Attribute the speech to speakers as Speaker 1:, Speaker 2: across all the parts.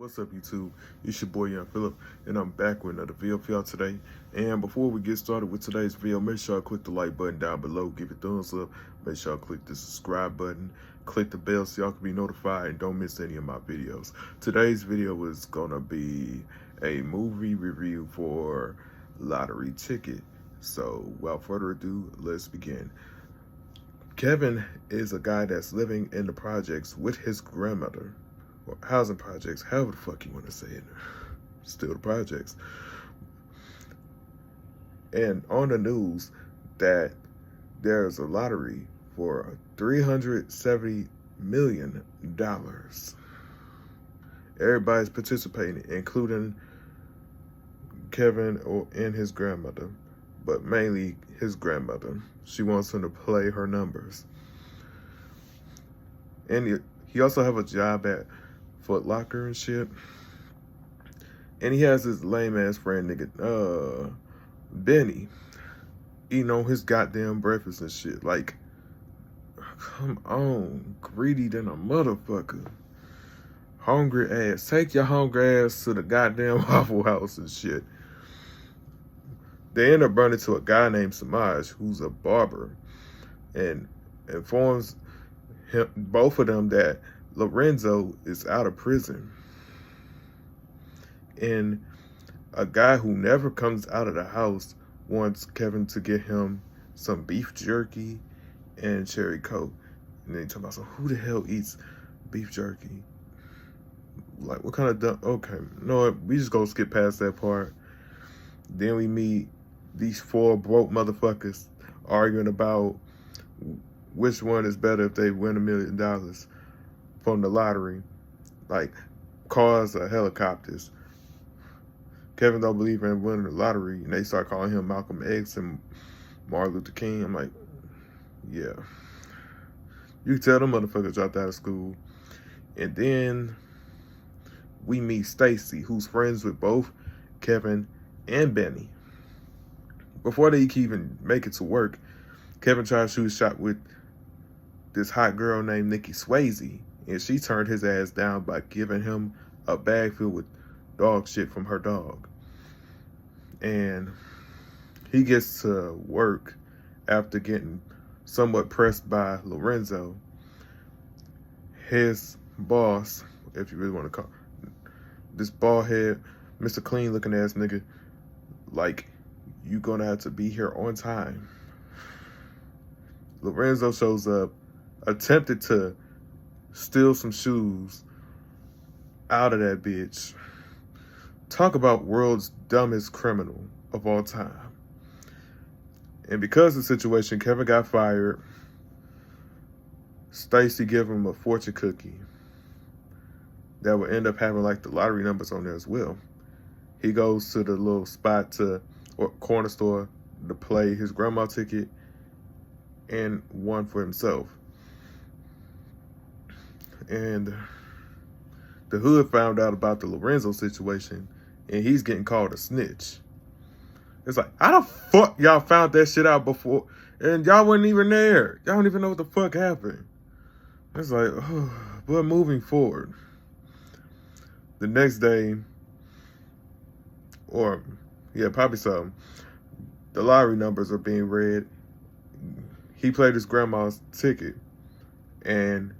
Speaker 1: What's up, YouTube? It's your boy Young Philip, and I'm back with another video for y'all today. And before we get started with today's video, make sure y'all click the like button down below, give it a thumbs up. Make sure y'all click the subscribe button, click the bell so y'all can be notified and don't miss any of my videos. Today's video is gonna be a movie review for Lottery Ticket. So without further ado, let's begin. Kevin is a guy that's living in the projects with his grandmother. Or housing projects, however the fuck you want to say it. Still the projects. And on the news that there's a lottery for $370 million. Everybody's participating, including Kevin and his grandmother, but mainly his grandmother. She wants him to play her numbers. And he also have a job at Foot Locker and shit. And he has this lame ass friend nigga, Benny, eating on his goddamn breakfast and shit. Like, come on, greedy than a motherfucker. Hungry ass. Take your hungry ass to the goddamn Waffle House and shit. They end up running to a guy named Samaj, who's a barber, and informs both of them that Lorenzo is out of prison. And a guy who never comes out of the house wants Kevin to get him some beef jerky and cherry coke. And then he talking about, so who the hell eats beef jerky? Like, what kind of dumb? Okay, no, we just gonna skip past that part. Then we meet these four broke motherfuckers arguing about which one is better if they win $1 million from the lottery, like cars or helicopters. Kevin don't believe in winning the lottery, and they start calling him Malcolm X and Martin Luther King. I'm like, yeah. You can tell them motherfuckers dropped out of school. And then we meet Stacy, who's friends with both Kevin and Benny. Before they can even make it to work, Kevin tried to shoot a shot with this hot girl named Nikki Swayze, and she turned his ass down by giving him a bag filled with dog shit from her dog. And he gets to work after getting somewhat pressed by Lorenzo, his boss, if you really want to call this bald head, Mr. Clean looking ass nigga, like, you gonna have to be here on time. Lorenzo shows up, attempted to steal some shoes out of that bitch. Talk about world's dumbest criminal of all time. And because of the situation, Kevin got fired. Stacy gave him a fortune cookie that would end up having like the lottery numbers on there as well. He goes to the little spot or corner store to play his grandma ticket and one for himself. And the hood found out about the Lorenzo situation, and he's getting called a snitch. It's like, how the fuck y'all found that shit out before? And y'all wasn't even there. Y'all don't even know what the fuck happened. It's like, oh, but moving forward. The next day, or yeah, probably so, the lottery numbers are being read. He played his grandma's ticket, and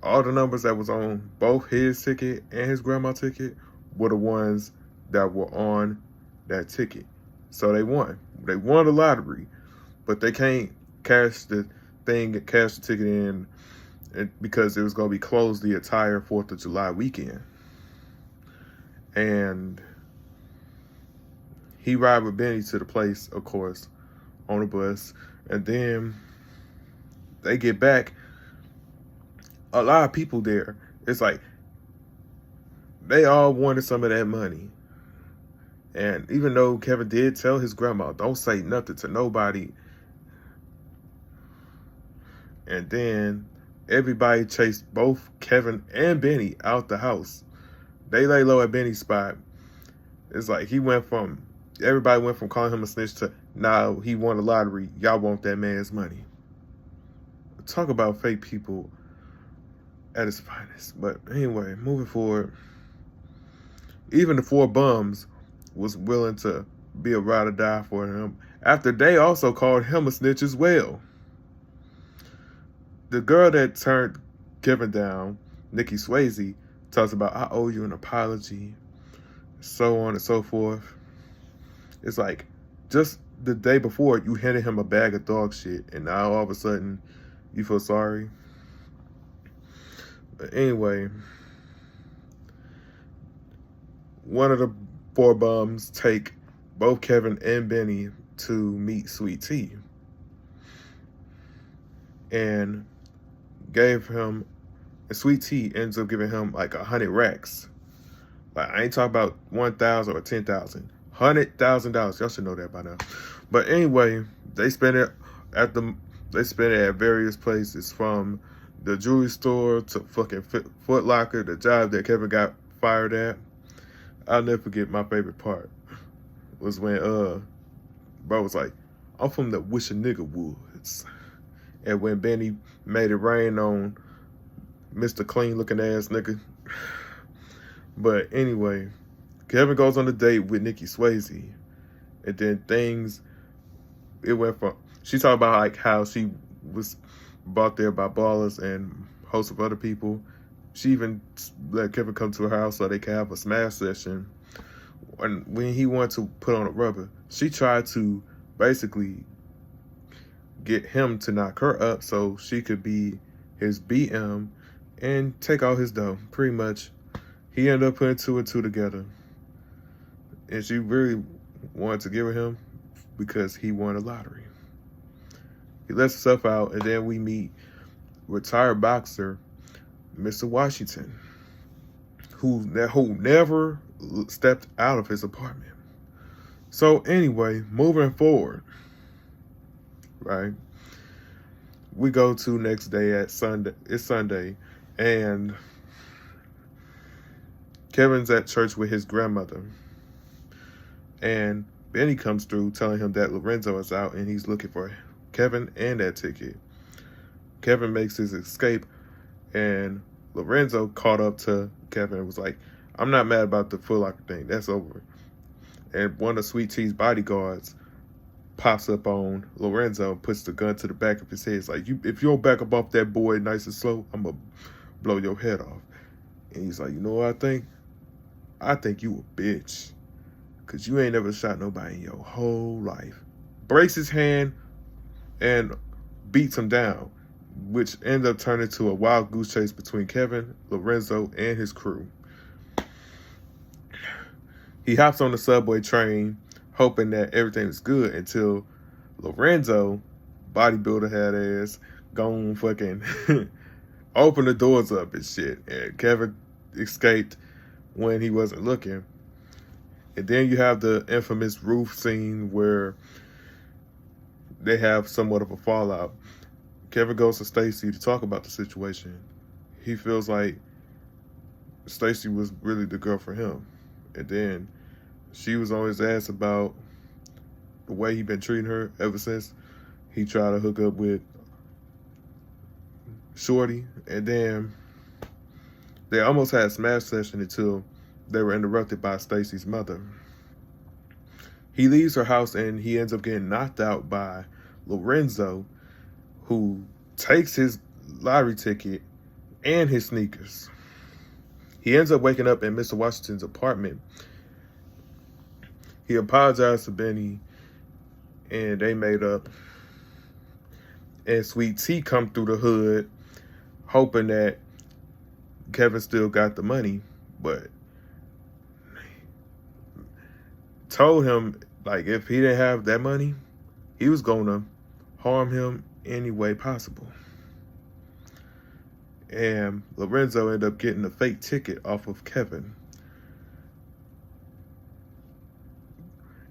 Speaker 1: all the numbers that was on both his ticket and his grandma's ticket were the ones that were on that ticket. So they won. They won the lottery, but they can't cash the ticket in because it was going to be closed the entire 4th of July weekend. And he ride with Benny to the place, of course, on the bus. And then they get back. A lot of people there. It's like they all wanted some of that money. And even though Kevin did tell his grandma, don't say nothing to nobody. And then everybody chased both Kevin and Benny out the house. They lay low at Benny's spot. It's like everybody went from calling him a snitch to, now he won the lottery. Y'all want that man's money. Talk about fake people at its finest. But anyway, moving forward. Even the four bums was willing to be a ride or die for him after they also called him a snitch as well. The girl that turned Kevin down, Nikki Swayze, talks about, I owe you an apology, so on and so forth. It's like, just the day before, you handed him a bag of dog shit, and now all of a sudden, you feel sorry. But anyway, one of the four bums take both Kevin and Benny to meet Sweet Tea. And Sweet Tea ends up giving him like 100 racks. Like, I ain't talking about 1,000 or 10,000. $100,000. Y'all should know that by now. But anyway, they spend it at various places, from the jewelry store to fucking Foot Locker, the job that Kevin got fired at. I'll never forget, my favorite part was when bro was like, I'm from the Wish a Nigga Woods. And when Benny made it rain on Mr. Clean looking ass nigga. But anyway, Kevin goes on a date with Nikki Swayze. And then it went from, she talked about like how she was brought there by Ballers and a host of other people. She even let Kevin come to her house so they could have a smash session. And when he wanted to put on a rubber, she tried to basically get him to knock her up so she could be his BM and take all his dough. Pretty much, he ended up putting two and two together. And she really wanted to get with him because he won a lottery. He lets himself out, and then we meet retired boxer Mr. Washington, who never stepped out of his apartment. So anyway, moving forward, right? We go to next day at Sunday. It's Sunday, and Kevin's at church with his grandmother. And Benny comes through telling him that Lorenzo is out and he's looking for Kevin and that ticket. Kevin makes his escape, and Lorenzo caught up to Kevin and was like, I'm not mad about the Foot Locker thing. That's over. And one of Sweet Tea's bodyguards pops up on Lorenzo and puts the gun to the back of his head. It's like, if you don't back up off that boy nice and slow, I'm going to blow your head off. And he's like, you know what I think? I think you a bitch. Because you ain't never shot nobody in your whole life. Breaks his hand and beats him down, which ended up turning to a wild goose chase between Kevin, Lorenzo, and his crew. He hops on the subway train, hoping that everything is good, until Lorenzo, bodybuilder head ass, gone fucking open the doors up and shit. And Kevin escaped when he wasn't looking. And then you have the infamous roof scene where they have somewhat of a fallout. Kevin goes to Stacy to talk about the situation. He feels like Stacy was really the girl for him. And then she was on his ass about the way he'd been treating her ever since he tried to hook up with Shorty. And then they almost had a smash session until they were interrupted by Stacy's mother. He leaves her house and he ends up getting knocked out by Lorenzo, who takes his lottery ticket and his sneakers. He ends up waking up in Mr. Washington's apartment. He apologized to Benny, and they made up. And Sweet Tea come through the hood, hoping that Kevin still got the money, but told him, like, if he didn't have that money, he was gonna harm him any way possible. And Lorenzo ended up getting a fake ticket off of Kevin.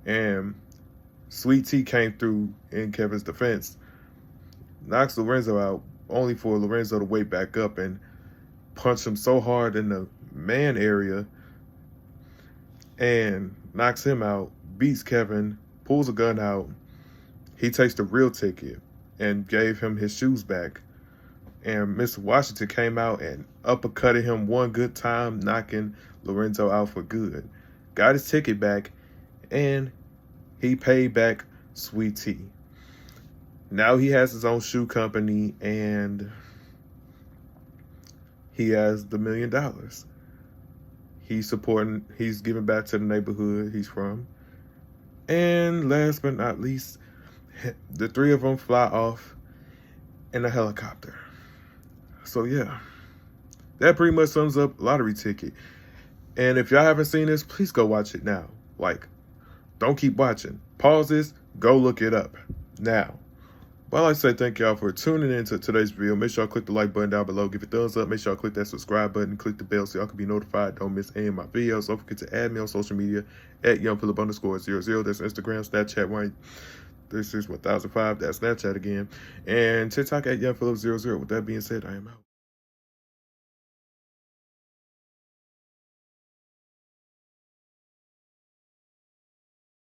Speaker 1: And Sweet Tea came through in Kevin's defense, knocks Lorenzo out, only for Lorenzo to wake back up and punch him so hard in the man area and knocks him out, beats Kevin, pulls a gun out. He takes the real ticket and gave him his shoes back. And Mr. Washington came out and uppercutted him one good time, knocking Lorenzo out for good. Got his ticket back, and he paid back Sweet Tea. Now he has his own shoe company, and he has the $1 million. He's giving back to the neighborhood he's from. And last but not least, the three of them fly off in a helicopter. So yeah, that pretty much sums up Lottery Ticket. And if y'all haven't seen this, please go watch it now. Like, don't keep watching. Pause this, go look it up now. But I'd like to say thank y'all for tuning in to today's video. Make sure y'all click the like button down below. Give it a thumbs up. Make sure y'all click that subscribe button. Click the bell so y'all can be notified. Don't miss any of my videos. Don't forget to add me on social media at YoungPhilip_00. That's Instagram, Snapchat, this is 1005. That's Snapchat again. And TikTok at YoungPhilip00. With that being said, I am out.